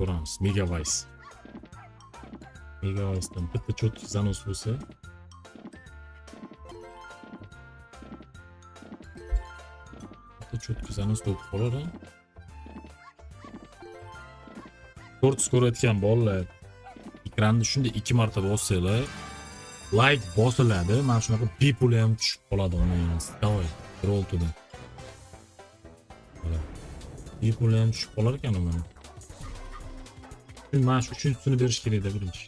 ko'ramiz. Megavice. Megavice'dan bitta cho'tki zanos bo'lsa, bitta cho'tki zanos bo'lib qoladi. Torts ko'rayotgan bolalar ekranni shunday 2 marta bossanglar, like bosiladi. Mana shunaqa bepul ham tushib qoladi onangiz. Davay, roltuda. Bepul ham tushib qolar ekan mana. Mana shu uchinchisini berish kerak-da birinchi.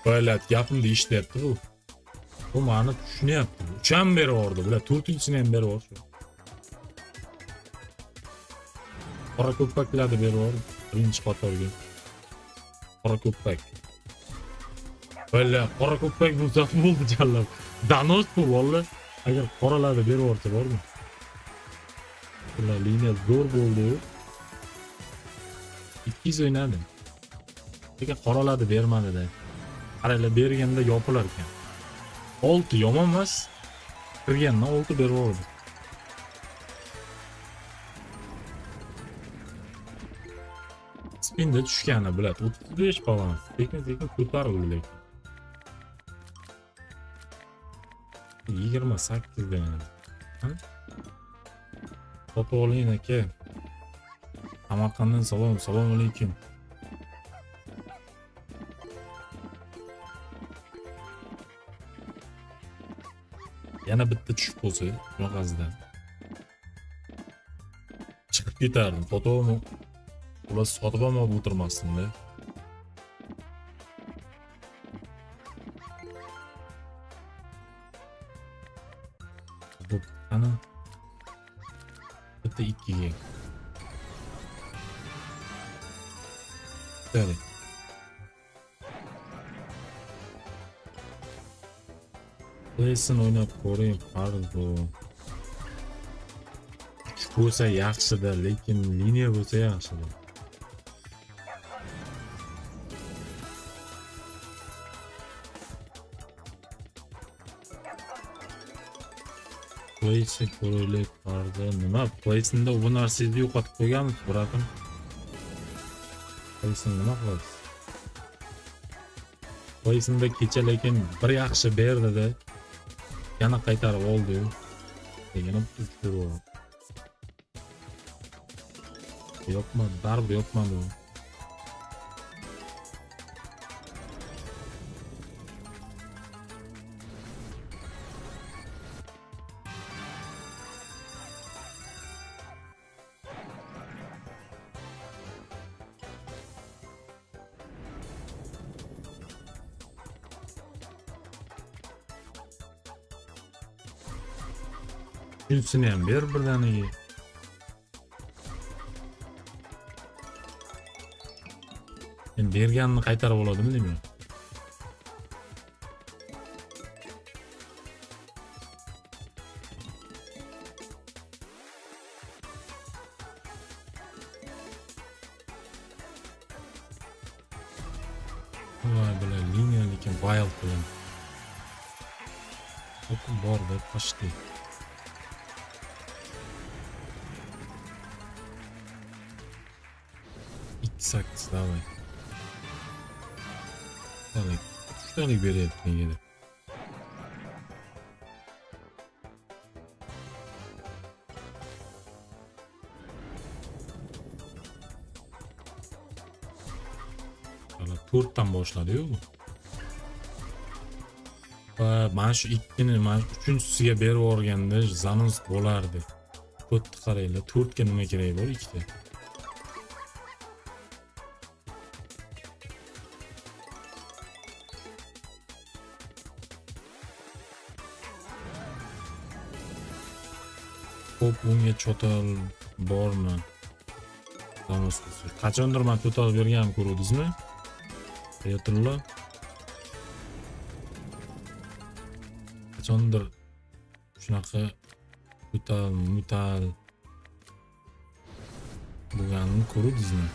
Baylat gapimni eshityapti bu. Bu meni tushunyapti. 3 ham beraverdi, bular 4-chisini ham beraverdi. Qora ko'ppaklarni beraverdi birinchi qatorga. Qora ko'ppak. Baylat qora ko'ppak bo'lsa bo'ldi jallab. Danos bu valla. Agar qoralarni beraversa bormi? Bular liniya zo'r bo'ldi. 200 o'ynadi. Lekin qoralarni bermadi-da. Qaranglar, berganda yopilar ekan. 6 yomon emas. Kirgandan 6 beraverdi. Spinda tushgani biladi. 35 balans. Sekin-sekin ko'tarib lekin. 28 dan. Sotib oling aka. Samarqanddan salom, assalomu alaykum. Yana bitta tushib qolsa, shunaqasidan chiqib ketardim. Fotomi? Ular sotib olmab o'tirmasdim-da. Bu ana bitta 2 ga. Böyle. Playsin oynab ko'ring, farzo. Bo'lsa yaxshi-da, lekin liniya bo'lsa yaxshi-da. Playsin ko'raylik, farzo. Nima? Playsinda bu narsangizni yo'qotib qo'yganmiz, biratim. Playsin nima qilasiz? Playsinda kecha lekin bir yaxshi berdi-da. Yana qaytarib oldi. Yana tushdi. Yopmadi, darb yopmadi. Üçüncüsünü ham ber birdaniga. Men berganini qaytarib oladimmi deyman. Voy bilan liniya lekin bayil qiling. O'qib bor deb qochdi. Sakız davay. Davay. 3 tane beryapti negadir. Mana 4 dan boshladi-yu bu. Va mana shu ikkini, mana uchinchisiga berib yuborganda zanus bo'lardi. 4 qaranglar, 4 ga nima kerak bor, 2 ta. Hop, bunga total bormi? Qachondir men total berganimni ko'rdingizmi? Ayatulloh. Qachondir shunaqa total bo'lganini ko'rdingizmi?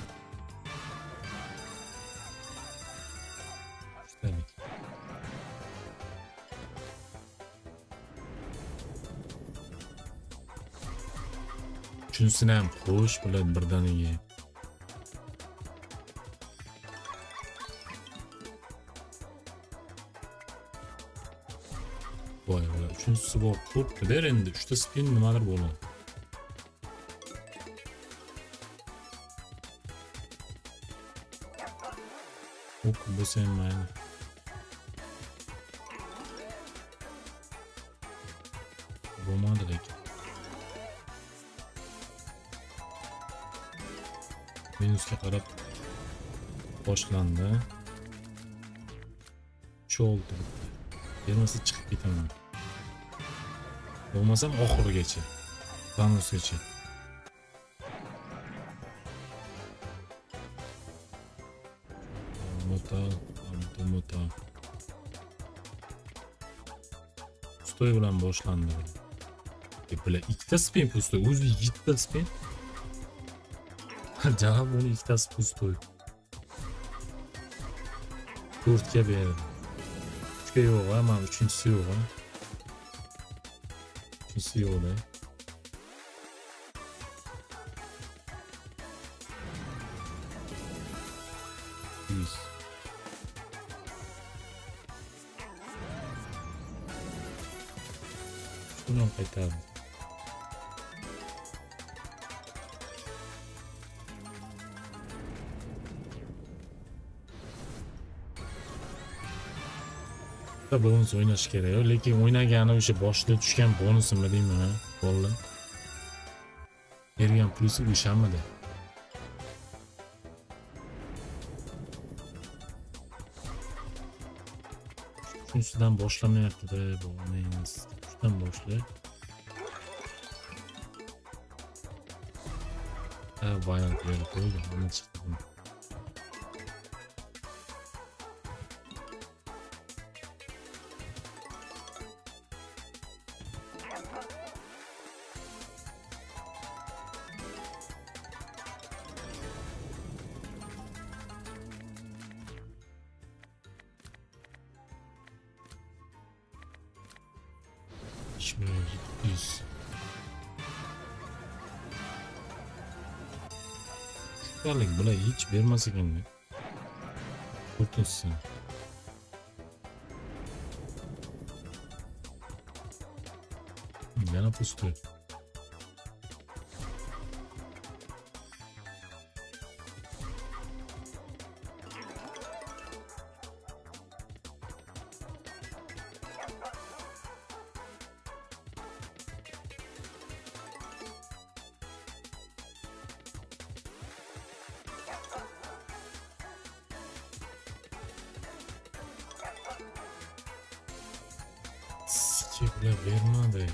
Tabii. Uchinchisini ham qo'sh bilan birdaniga. voy voy. Uchinchisi bor. To'rtta ber endi. 3 ta spin nimadir bo'ladi. Ok bo'lsa ham mayli. Bo'lmadi lekin. Minusga qarab boshlandi. Cho'ldi. Bermasa chiqib ketaman. Bo'lmasam oxirigacha. Thanosgacha. Mota. Pustoy bilan boshlandi. Bular ikkita spin pustoy, o'zi 7 ta spin. Javob uni ikkitasi pustoy. 4 ga berdi. 3 ga yo'q, mana 3-inchisi yo'q. 3-inchisi yo'q. Shuni qaytardim. Bonus o'ynash kerak, lekin o'ynagani o'sha boshida tushgan bonusimi deyman, bolalar. Bergan plyusi o'shamidi? Shunisidan boshlamayapti-da, bo'lmaymiz. Shundan boshla. Bayon berib qo'ydi, mana chiqdi. Şukarlık bular hiç bermas ekan. 4-inchisi. Yana pustoy. Sikirler vermedi.